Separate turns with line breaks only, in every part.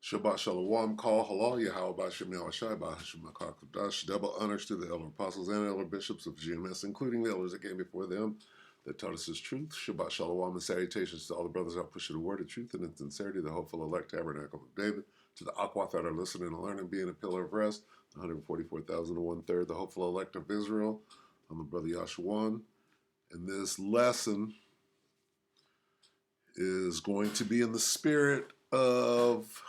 Shabbat Shalom, call halal Yahweh Bashem Yahushai Bahashim Makakadash. Double honors to the elder apostles and elder bishops of GMS, including the elders that came before them that taught us his truth. Shabbat Shalom and salutations to all the brothers out pushing the word of truth and in sincerity, the hopeful elect tabernacle of David. To the Aquath that are listening and learning, being a pillar of rest, 144,001 the hopeful elect of Israel. I'm the brother Yashuan, and this lesson is going to be in the spirit of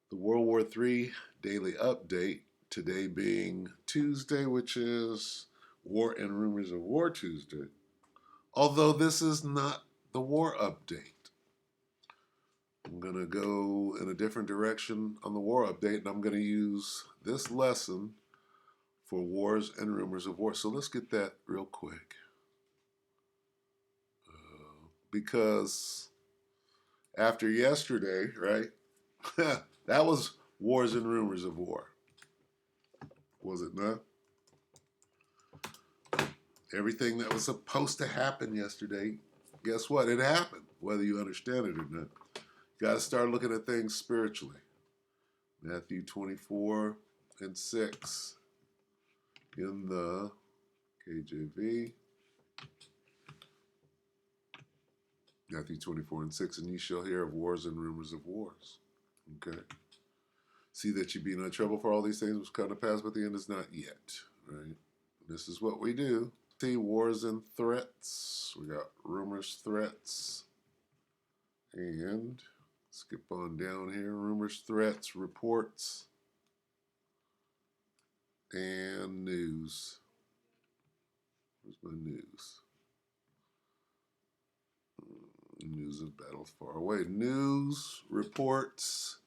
the World War III daily update, today being Tuesday, which is War and Rumors of War Tuesday. Although this is not the war update. I'm going to go in a different direction on the war update, and I'm going to use this lesson for Wars and Rumors of War. So let's get that real quick. Because after yesterday, right, that was Wars and Rumors of War. Was it not? Everything that was supposed to happen yesterday, guess what? It happened, whether you understand it or not. You got to start looking at things spiritually. Matthew 24 and 6 in the KJV. Matthew 24 and 6, and ye shall hear of wars and rumors of wars. Okay? See that you be in no trouble, for all these things which come to pass, but the end is not yet. Right? This is what we do. See, wars and threats. We got rumors, threats, and skip on down here. Rumors, threats, reports, and news. Where's my news? News of battles far away. News, reports.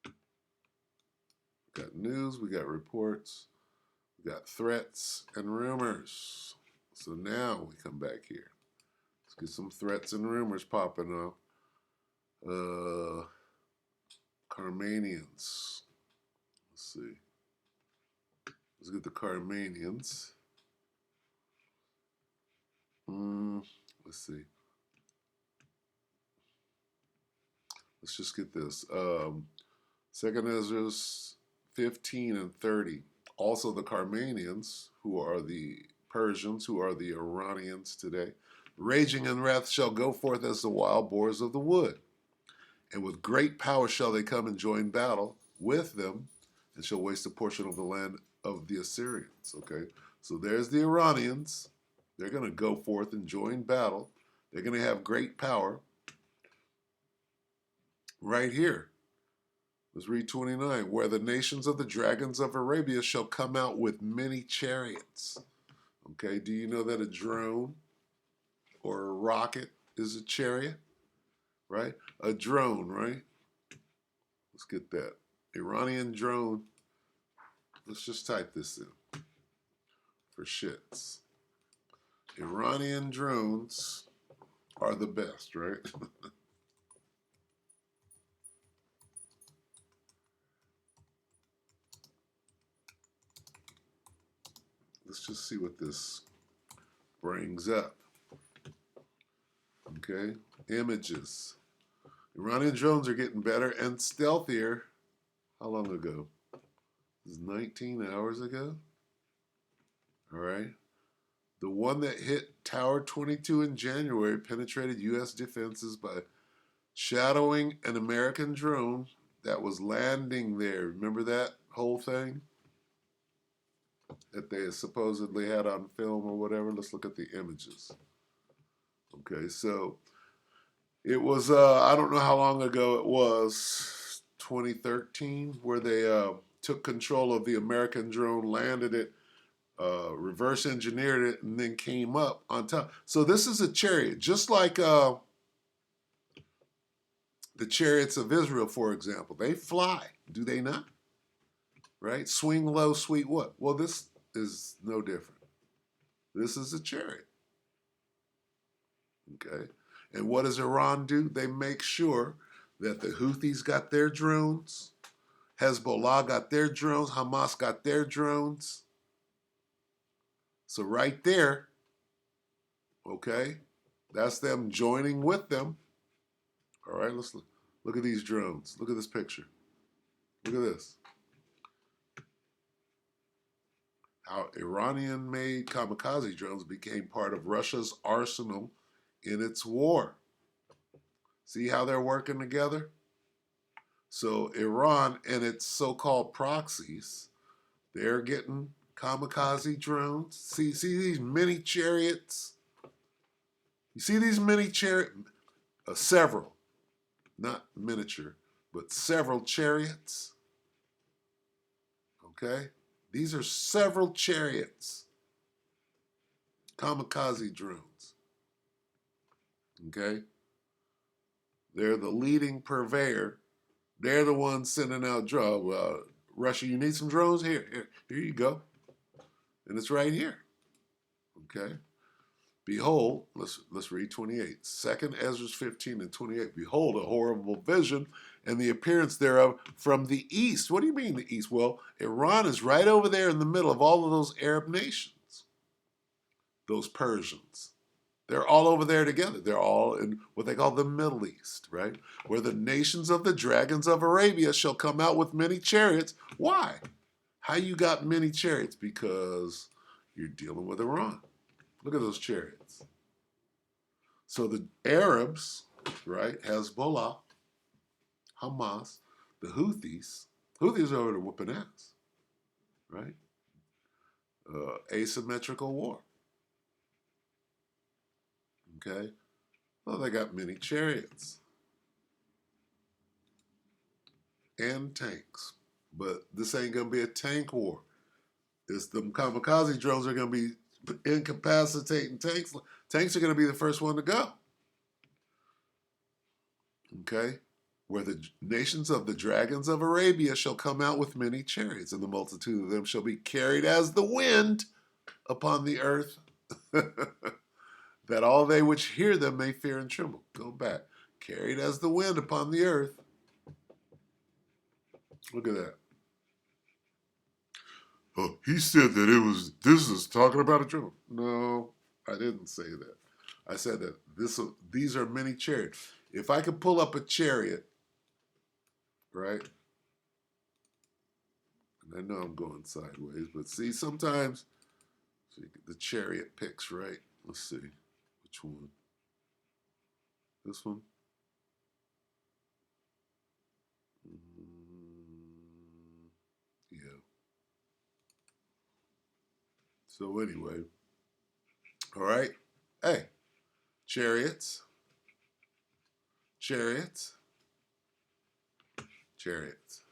We got news, we got reports, we got threats and rumors. So now we come back here. Let's get some threats and rumors popping up. Carmanians. Let's see. Let's get the Carmanians. Let's see. Let's just get this. Second Ezra 15 and 30. Also the Carmanians, who are the Persians, who are the Iranians today, raging in wrath shall go forth as the wild boars of the wood. And with great power shall they come and join battle with them, and shall waste a portion of the land of the Assyrians. Okay, so there's the Iranians. They're going to go forth and join battle. They're going to have great power. Right here. Let's read 29. Where the nations of the dragons of Arabia shall come out with many chariots. Okay, do you know that a drone or a rocket is a chariot? Right? A drone, right? Let's get that. Iranian drone. Let's just type this in for shits. Iranian drones are the best, right? Let's just see what this brings up. Okay, images. Iranian drones are getting better and stealthier. How long ago? This is 19 hours ago. All right. The one that hit Tower 22 in January penetrated U.S. defenses by shadowing an American drone that was landing there. Remember that whole thing that they supposedly had on film or whatever? Let's look at the images. Okay, so it was, I don't know how long ago it was, 2013, where they took control of the American drone, landed it, reverse engineered it, and then came up on top. So this is a chariot, just like the chariots of Israel, for example. They fly, do they not? Right? Swing low, sweet what? Well, this is no different. This is a chariot. Okay? And what does Iran do? They make sure that the Houthis got their drones, Hezbollah got their drones, Hamas got their drones. So right there, okay, that's them joining with them. All right, let's Look at these drones. Look at this picture. Look at this. How Iranian-made kamikaze drones became part of Russia's arsenal in its war. See how they're working together? So Iran and its so-called proxies, they're getting kamikaze drones. See these mini chariots? You see these mini chariots? Several, not miniature, but several chariots. Okay? These are several chariots. Kamikaze drones. Okay? They're the leading purveyor. They're the ones sending out drones. Russia, you need some drones? Here you go. And it's right here. Okay? Behold, let's read 28. 2 Ezra 15 and 28. Behold, a horrible vision and the appearance thereof from the east. What do you mean the east? Well, Iran is right over there in the middle of all of those Arab nations, those Persians. They're all over there together. They're all in what they call the Middle East, right? Where the nations of the dragons of Arabia shall come out with many chariots. Why? How you got many chariots? Because you're dealing with Iran. Look at those chariots. So the Arabs, right, Hezbollah, Hamas, the Houthis are over there whooping ass, right? Asymmetrical war. Okay? Well, they got many chariots and tanks. But this ain't going to be a tank war. It's the kamikaze drones are going to be incapacitating tanks. Tanks are going to be the first one to go. Okay? Where the nations of the dragons of Arabia shall come out with many chariots, and the multitude of them shall be carried as the wind upon the earth, that all they which hear them may fear and tremble. Go back. Carried as the wind upon the earth. Look at that. Oh, he said that this is talking about a drone. No, I didn't say that. I said that these are many chariots. If I could pull up a chariot, right? And I know I'm going sideways, but see, sometimes the chariot picks, right? Let's see. Which one? This one? Yeah. So anyway, all right. Hey, chariots, chariots, chariots,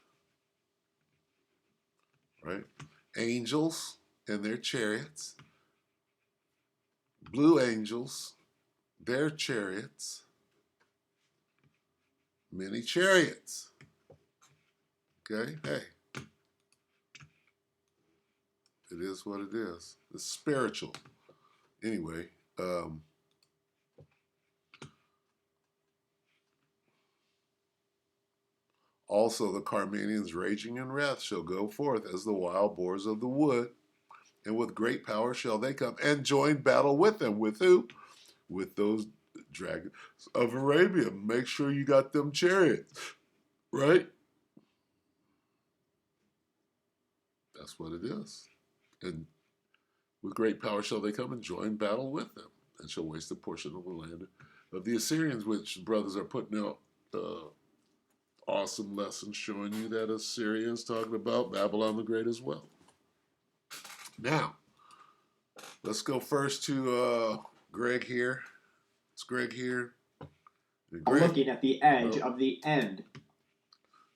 right? Angels and their chariots, blue angels, their chariots, many chariots. Okay, hey, it is what it is. It's spiritual. Anyway, also the Carmanians raging in wrath shall go forth as the wild boars of the wood, and with great power shall they come and join battle with them. With who? With those dragons of Arabia. Make sure you got them chariots, right? That's what it is. And with great power shall they come and join battle with them, and shall waste a portion of the land of the Assyrians, which brothers are putting out awesome lessons showing you that Assyria is talking about Babylon the Great as well. Now, let's go first to Greg here. It's Greg here.
Greg, I'm looking at the edge of the end.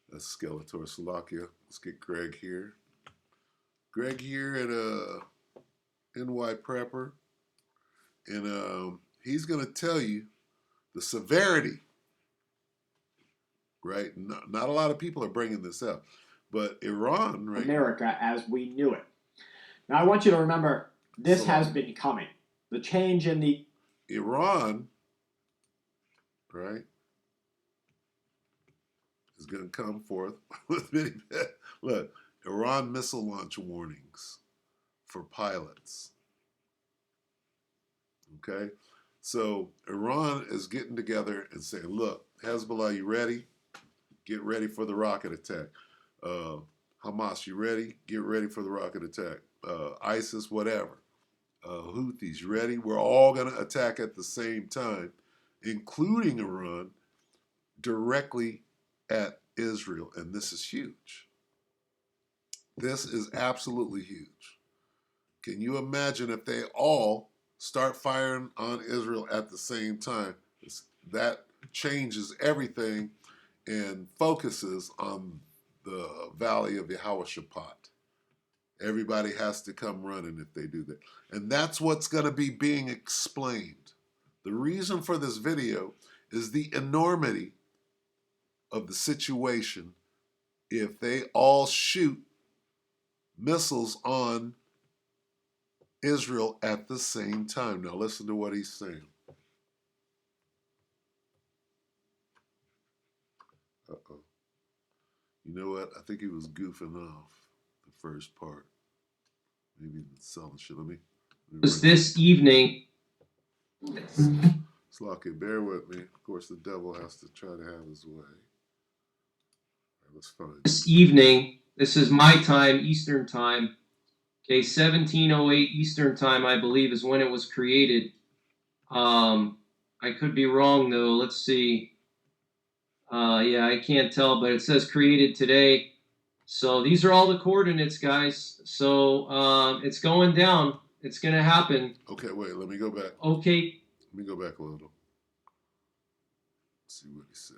That's Skeletor Salakia. Let's get Greg here. Greg here at NY Prepper. And he's going to tell you the severity, right? Not a lot of people are bringing this up. But Iran, right?
America as we knew it. Now, I want you to remember, this has been coming. The change in the...
Iran, right, is going to come forth with many... Look, Iran missile launch warnings for pilots. Okay? So Iran is getting together and saying, look, Hezbollah, you ready? get ready for the rocket attack. Hamas, you ready? Get ready for the rocket attack. ISIS, whatever. Houthis, ready? We're all going to attack at the same time, including Iran, directly at Israel. And this is huge. This is absolutely huge. Can you imagine if they all start firing on Israel at the same time? That changes everything and focuses on the Valley of Yehoshaphat. Everybody has to come running if they do that. And that's what's going to be being explained. The reason for this video is the enormity of the situation if they all shoot missiles on Israel at the same time. Now listen to what he's saying. Uh-oh. You know what? I think he was goofing off the first part. Maybe selling shit. Let me
this evening.
Slocky, bear with me. Of course, the devil has to try to have his way. All right, let's find it.
This evening, this is my time, Eastern time. Okay, 1708 Eastern time, I believe, is when it was created. I could be wrong though. Let's see. Yeah, I can't tell, but it says created today. So these are all the coordinates, guys. So it's going down. It's going to happen.
Okay, wait, let me go back.
Okay.
Let me go back a little. Let's see what he says.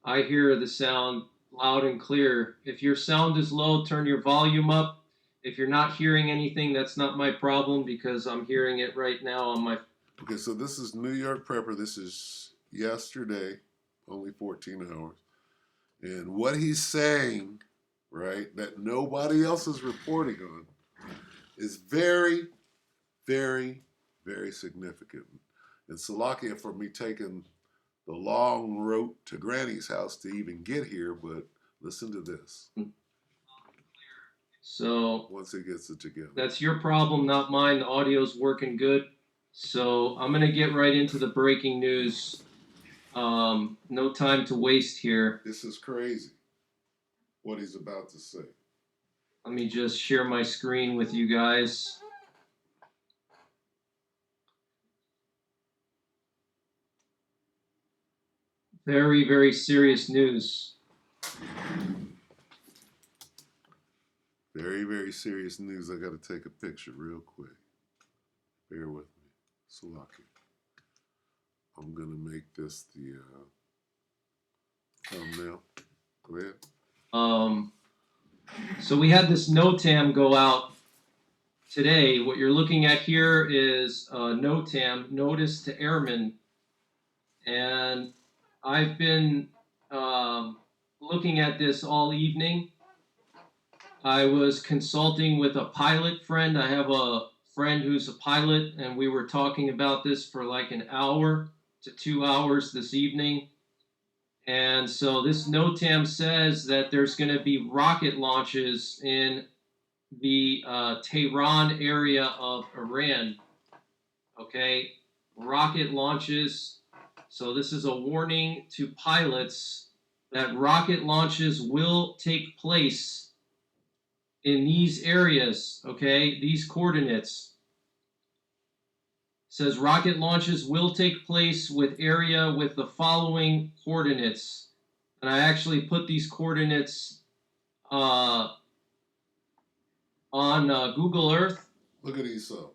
I hear the sound loud and clear. If your sound is low, turn your volume up. If you're not hearing anything, that's not my problem because I'm hearing it right now on my...
Okay, so this is New York Prepper. This is yesterday, only 14 hours. And what he's saying, right, that nobody else is reporting on is very, very, very significant. And Salakia for me taking the long road to Granny's house to even get here, but listen to this.
So
once he gets it together.
That's your problem, not mine. The audio's working good. So I'm going to get right into the breaking news. No time to waste here.
This is crazy, what he's about to say.
Let me just share my screen with you guys. Very, very serious news.
Very, very serious news. I got to take a picture real quick. Bear with me. Salaki. I'm going to make this the thumbnail. Go ahead.
So we had this NOTAM go out today. What you're looking at here is NOTAM, Notice to Airmen. And I've been looking at this all evening. I was consulting with a pilot friend. I have a friend who's a pilot, and we were talking about this for like an hour to 2 hours this evening. And so this NOTAM says that there's going to be rocket launches in the Tehran area of Iran. Okay, rocket launches. So this is a warning to pilots that rocket launches will take place in these areas, okay, these coordinates. It says rocket launches will take place with area with the following coordinates. And I actually put these coordinates on Google Earth.
Look at Esau.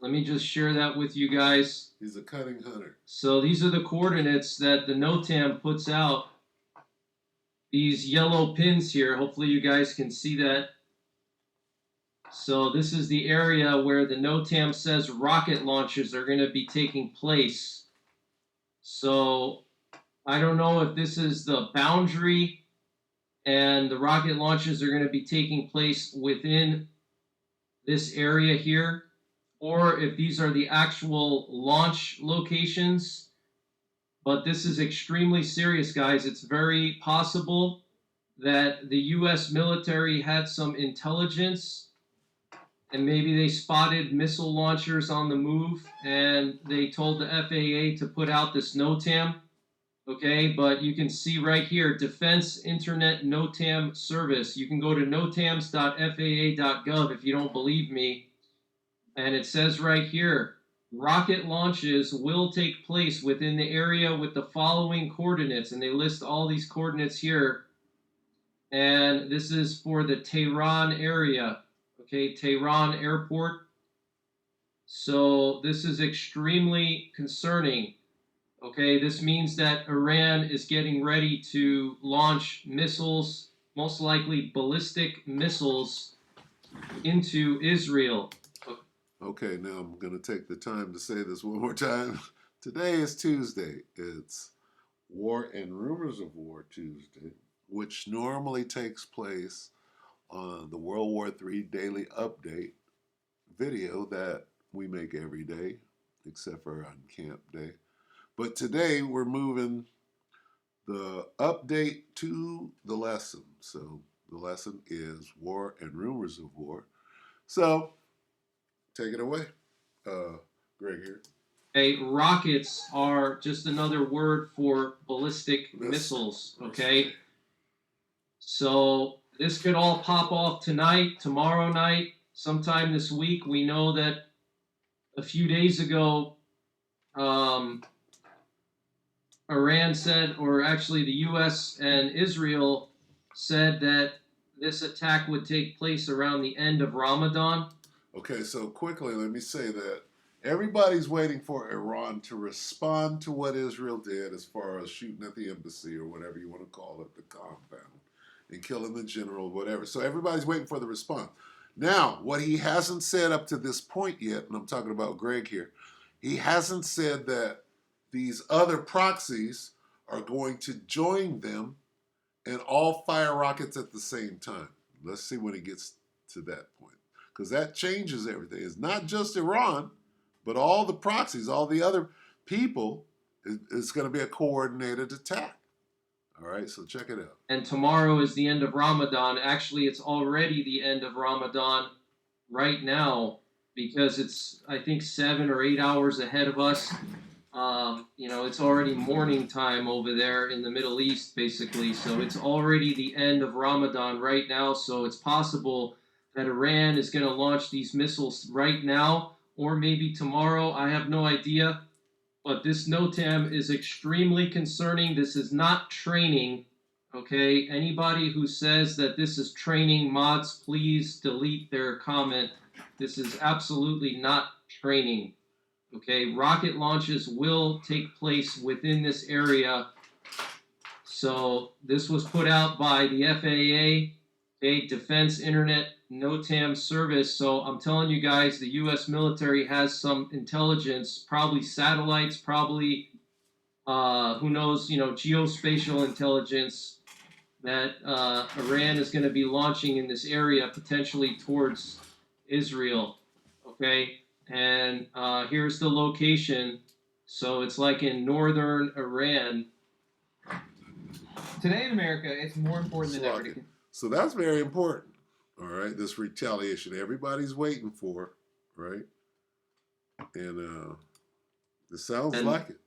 Let me just share that with you guys.
He's a cunning hunter.
So these are the coordinates that the NOTAM puts out. These yellow pins here, hopefully you guys can see that. So this is the area where the NOTAM says rocket launches are going to be taking place. So I don't know if this is the boundary and the rocket launches are going to be taking place within this area here, or if these are the actual launch locations. But this is extremely serious, guys. It's very possible that the U.S. military had some intelligence and maybe they spotted missile launchers on the move and they told the FAA to put out this NOTAM. Okay, but you can see right here, Defense Internet NOTAM Service. You can go to notams.faa.gov if you don't believe me. And it says right here, rocket launches will take place within the area with the following coordinates. And they list all these coordinates here. And this is for the Tehran area. Okay, Tehran Airport. So this is extremely concerning. Okay, this means that Iran is getting ready to launch missiles, most likely ballistic missiles, into Israel.
Okay, now I'm going to take the time to say this one more time. Today is Tuesday. It's War and Rumors of War Tuesday, which normally takes place on the World War III Daily Update video that we make every day, except for on Camp Day. But today we're moving the update to the lesson. So the lesson is War and Rumors of War. So take it away, Greg here.
Okay, rockets are just another word for ballistic missiles. Okay, so this could all pop off tonight, tomorrow night, sometime this week. We know that a few days ago, Iran said, or actually the U.S. and Israel said that this attack would take place around the end of Ramadan.
Okay, so quickly, let me say that everybody's waiting for Iran to respond to what Israel did as far as shooting at the embassy or whatever you want to call it, the compound, and killing the general, whatever. So everybody's waiting for the response. Now, what he hasn't said up to this point yet, and I'm talking about Greg here, he hasn't said that these other proxies are going to join them and all fire rockets at the same time. Let's see when he gets to that point, because that changes everything. It's not just Iran, but all the proxies, all the other people. It's going to be a coordinated attack. All right, so check it out.
And tomorrow is the end of Ramadan. Actually, it's already the end of Ramadan right now because it's, I think, 7 or 8 hours ahead of us. It's already morning time over there in the Middle East, basically. So it's already the end of Ramadan right now. So it's possible that Iran is going to launch these missiles right now or maybe tomorrow. I have no idea. But this NOTAM is extremely concerning. This is not training. Okay, anybody who says that this is training, mods, please delete their comment. This is absolutely not training. Okay, rocket launches will take place within this area. So this was put out by the FAA, okay, Defense Internet NOTAM Service. So I'm telling you guys, the U.S. military has some intelligence, probably satellites, probably who knows, geospatial intelligence that Iran is going to be launching in this area, potentially towards Israel. Okay. And here's the location. So it's like in northern Iran.
Today in America, it's more important than ever to.
So that's very important. All right, this retaliation everybody's waiting for, right? And it sounds like it.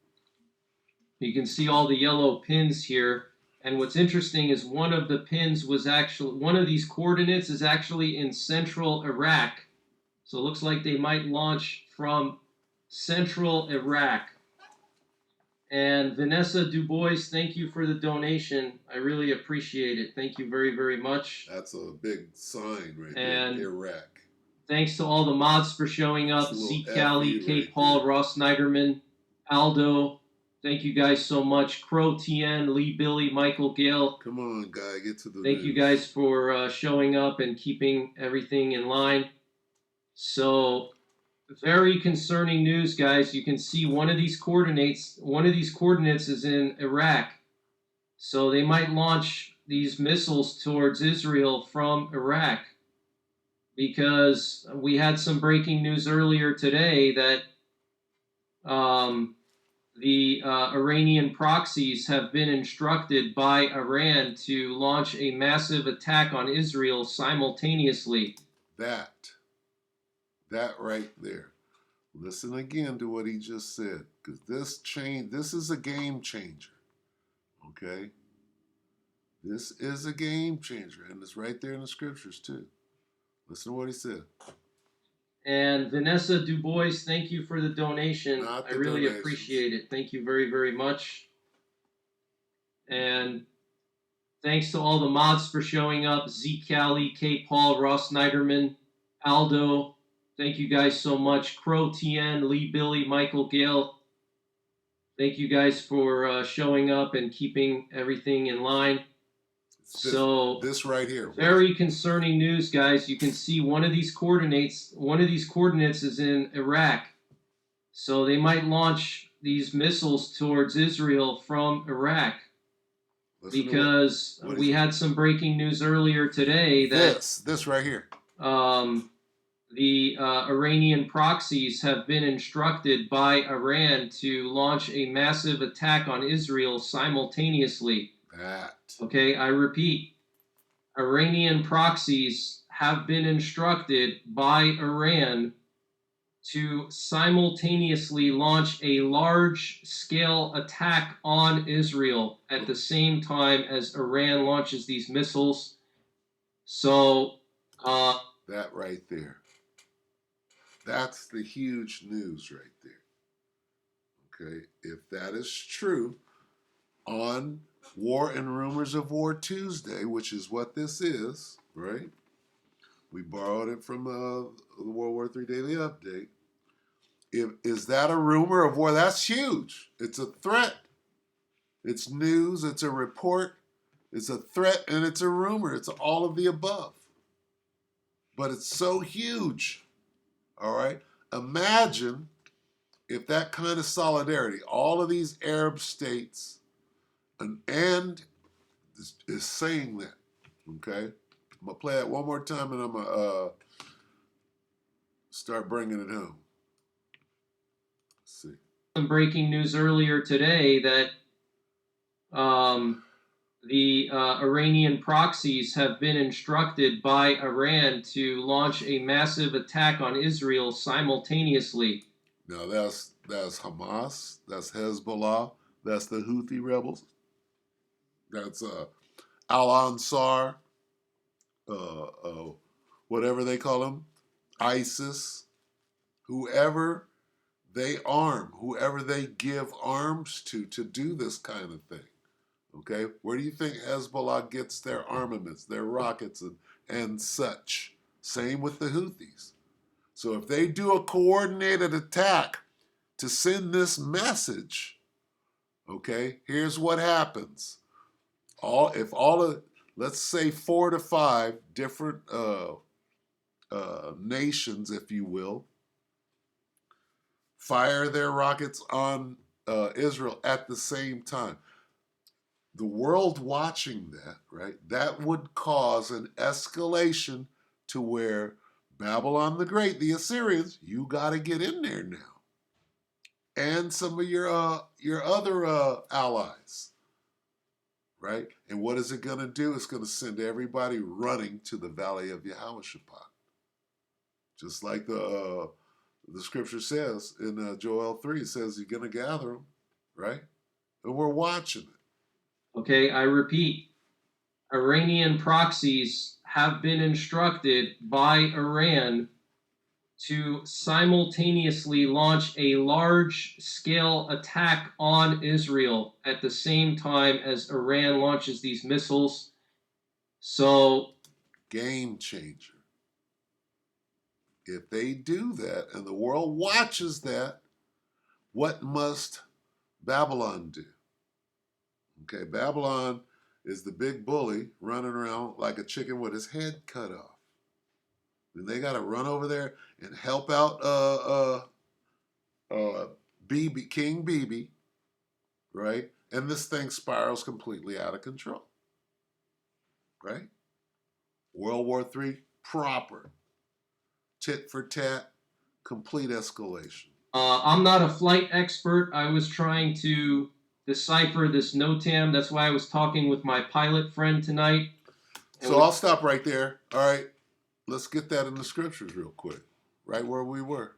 You can see all the yellow pins here. And what's interesting is one of the pins was actually, one of these coordinates is actually in central Iraq. So it looks like they might launch from central Iraq. And Vanessa Dubois, thank you for the donation. I really appreciate it. Thank you very, very much.
That's a big sign right
and
there, Iraq.
Thanks to all the mods for showing up. Zeke Callie, Kate
right
Paul,
there.
Ross Snyderman, Aldo. Thank you guys so much. Crow TN, Lee Billy, Michael Gale.
Come on, guy, get to the
Thank you guys for showing up and keeping everything in line. So, very concerning news, guys. You can see one of these coordinates is in Iraq. So they might launch these missiles towards Israel from Iraq, because we had some breaking news earlier today that the Iranian proxies have been instructed by Iran to launch a massive attack on Israel simultaneously.
That right there. Listen again to what he just said, because this is a game changer. Okay? This is a game changer, and it's right there in the scriptures too. Listen to what he said.
And Vanessa Dubois, thank you for the donation.
Not
I
the
really
donations.
appreciate it. Thank you very, very much. And thanks to all the mods for showing up. Zeke Cali, K. Paul, Ross Snyderman, Aldo. Thank you guys so much. Crow TN, Lee Billy, Michael Gale. Thank you guys for showing up and keeping everything in line. So
this right here.
Very concerning news, guys. You can see one of these coordinates. One of these coordinates is in Iraq. So they might launch these missiles towards Israel from Iraq. Because we had some breaking news earlier today that
this right here.
The Iranian proxies have been instructed by Iran to launch a massive attack on Israel simultaneously. Okay, I repeat, Iranian proxies have been instructed by Iran to simultaneously launch a large-scale attack on Israel at the same time as Iran launches these missiles. So,
that right there. That's the huge news right there. Okay, if that is true, on War and Rumors of War Tuesday, which is what this is, right? We borrowed it from the World War III Daily Update. Is that a rumor of war? That's huge. It's a threat. It's news. It's a report. It's a threat, and it's a rumor. It's all of the above. But it's so huge. All right? Imagine if that kind of solidarity, all of these Arab states, and is saying that. Okay? I'm going to play it one more time, and I'm going to start bringing it home. Let's see.
Some breaking news earlier today that the Iranian proxies have been instructed by Iran to launch a massive attack on Israel simultaneously.
Now that's Hamas, that's Hezbollah, that's the Houthi rebels, that's Al-Ansar, whatever they call them, ISIS, whoever they arm, whoever they give arms to do this kind of thing. Okay, where do you think Hezbollah gets their armaments, their rockets, and such? Same with the Houthis. So if they do a coordinated attack to send this message, okay, here's what happens. Let's say 4 to 5 different nations, if you will, fire their rockets on Israel at the same time. The world watching that, right, that would cause an escalation to where Babylon the Great, the Assyrians, you got to get in there now. And some of your other allies, right? And what is it going to do? It's going to send everybody running to the Valley of Yehoshaphat. Just like the scripture says in Joel 3, it says you're going to gather them, right? And we're watching it.
Okay, I repeat, Iranian proxies have been instructed by Iran to simultaneously launch a large-scale attack on Israel at the same time as Iran launches these missiles. So,
game changer. If they do that and the world watches that, what must Babylon do? Okay, Babylon is the big bully running around like a chicken with his head cut off. And they got to run over there and help out King Bibi, right? And this thing spirals completely out of control, right? World War III proper. Tit for tat, complete escalation.
I'm not a flight expert. I was trying to decipher this NOTAM. That's why I was talking with my pilot friend tonight.
So I'll stop right there. All right. Let's get that in the scriptures real quick. Right where we were.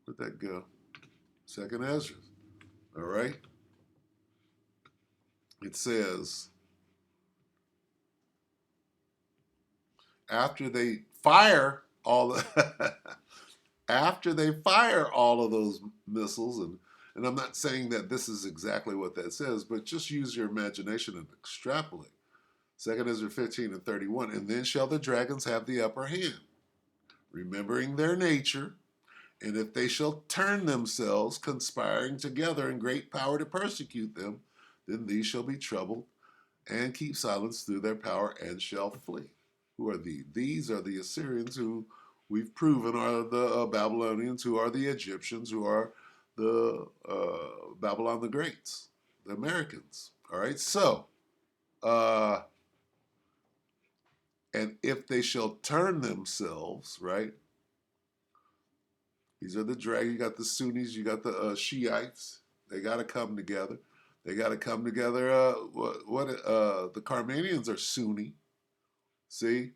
Where'd that go? Second Ezra. All right. it says, after they fire all the after they fire all of those missiles, and I'm not saying that this is exactly what that says, but just use your imagination and extrapolate. 2 Ezra 15 and 31, and then shall the dragons have the upper hand, remembering their nature, and if they shall turn themselves, conspiring together in great power to persecute them, then these shall be troubled and keep silence through their power and shall flee. Who are these? These are the Assyrians, who we've proven are the Babylonians, who are the Egyptians, who are the Babylon the Greats, the Americans. All right, so, and if they shall turn themselves, right? These are the drag. You got the Sunnis, you got the Shiites. They got to come together. They got to come together. The Carmanians are Sunni. See,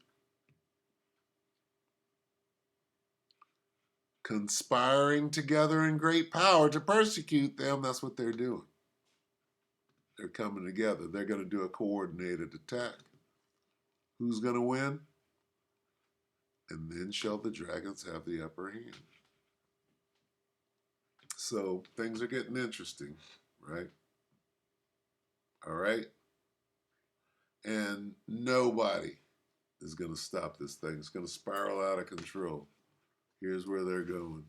conspiring together in great power to persecute them. That's what they're doing. They're coming together. They're going to do a coordinated attack. Who's going to win? And then shall the dragons have the upper hand. So things are getting interesting, right? All right. And nobody is going to stop this thing. It's going to spiral out of control. Here's where they're going.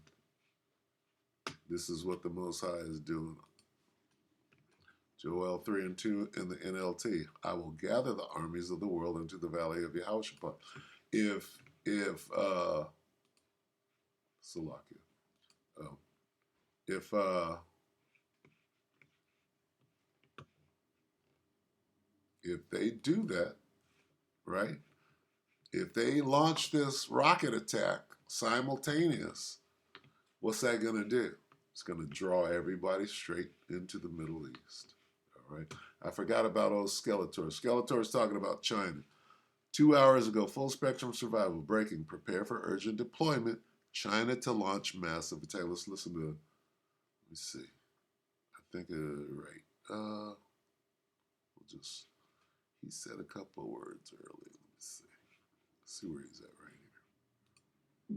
This is what the Most High is doing. Joel 3 and 2 in the NLT. I will gather the armies of the world into the valley of Yehoshaphat. If Salakia. Oh. If they do that, right? If they launch this rocket attack simultaneous, what's that going to do? It's going to draw everybody straight into the Middle East. All right. I forgot about old Skeletor. Skeletor's talking about China. 2 hours ago, full spectrum survival breaking. Prepare for urgent deployment. China to launch massive attack. Let's listen to. Let me see. I think right. We'll just. He said a couple of words earlier. Let me see. Let's see where he's at right here.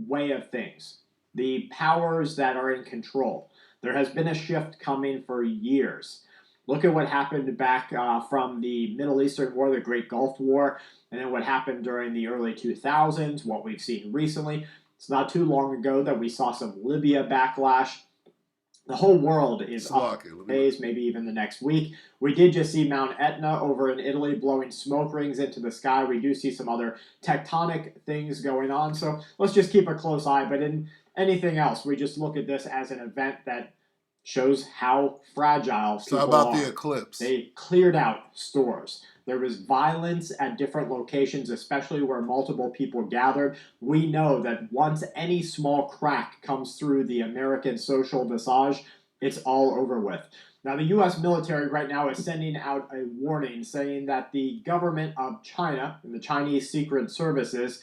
Way of things. The powers that are in control. There has been a shift coming for years. Look at what happened back from the Middle Eastern War, the Great Gulf War, and then what happened during the early 2000s, what we've seen recently. It's not too long ago that we saw some Libya backlash. The whole world is up for days, maybe even the next week. We did just see Mount Etna over in Italy blowing smoke rings into the sky. We do see some other tectonic things going on. So let's just keep a close eye. But in anything else, we just look at this as an event that shows how fragile people are.
How about the eclipse?
They cleared out stores. There was violence at different locations, especially where multiple people gathered. We know that once any small crack comes through the American social visage, it's all over with. Now, the U.S. military right now is sending out a warning saying that the government of China and the Chinese secret services,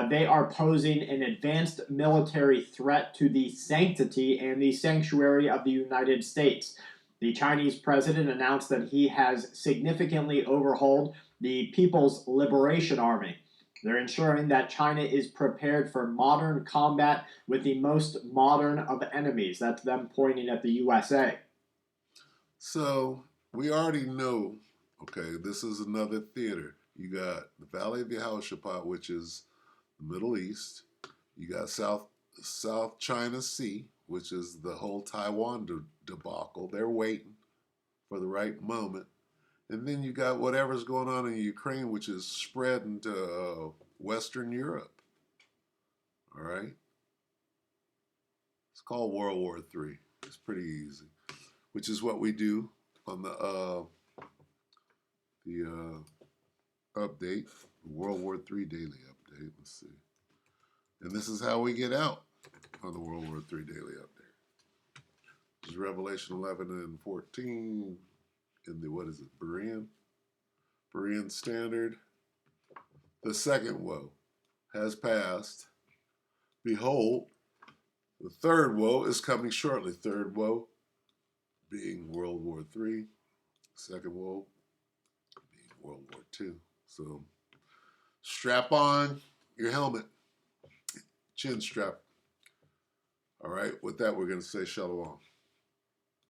they are posing an advanced military threat to the sanctity and the sanctuary of the United States. The Chinese president announced that he has significantly overhauled the People's Liberation Army. They're ensuring that China is prepared for modern combat with the most modern of enemies. That's them pointing at the USA.
So we already know, okay, this is another theater. You got the Valley of Yehoshaphat, which is the Middle East. You got South China Sea, which is the whole Taiwan debacle. They're waiting for the right moment. And then you got whatever's going on in Ukraine, which is spread into Western Europe. All right? It's called World War III. It's pretty easy, which is what we do on the update, World War III daily update. Let's see. And this is how we get out on the World War III daily update. This is Revelation 11 and 14 in the, what is it, Berean Standard. The second woe has passed. Behold, the third woe is coming shortly. Third woe being World War III. Second woe too. So strap on your helmet, chin strap. All right, with that, we're going to say shalom.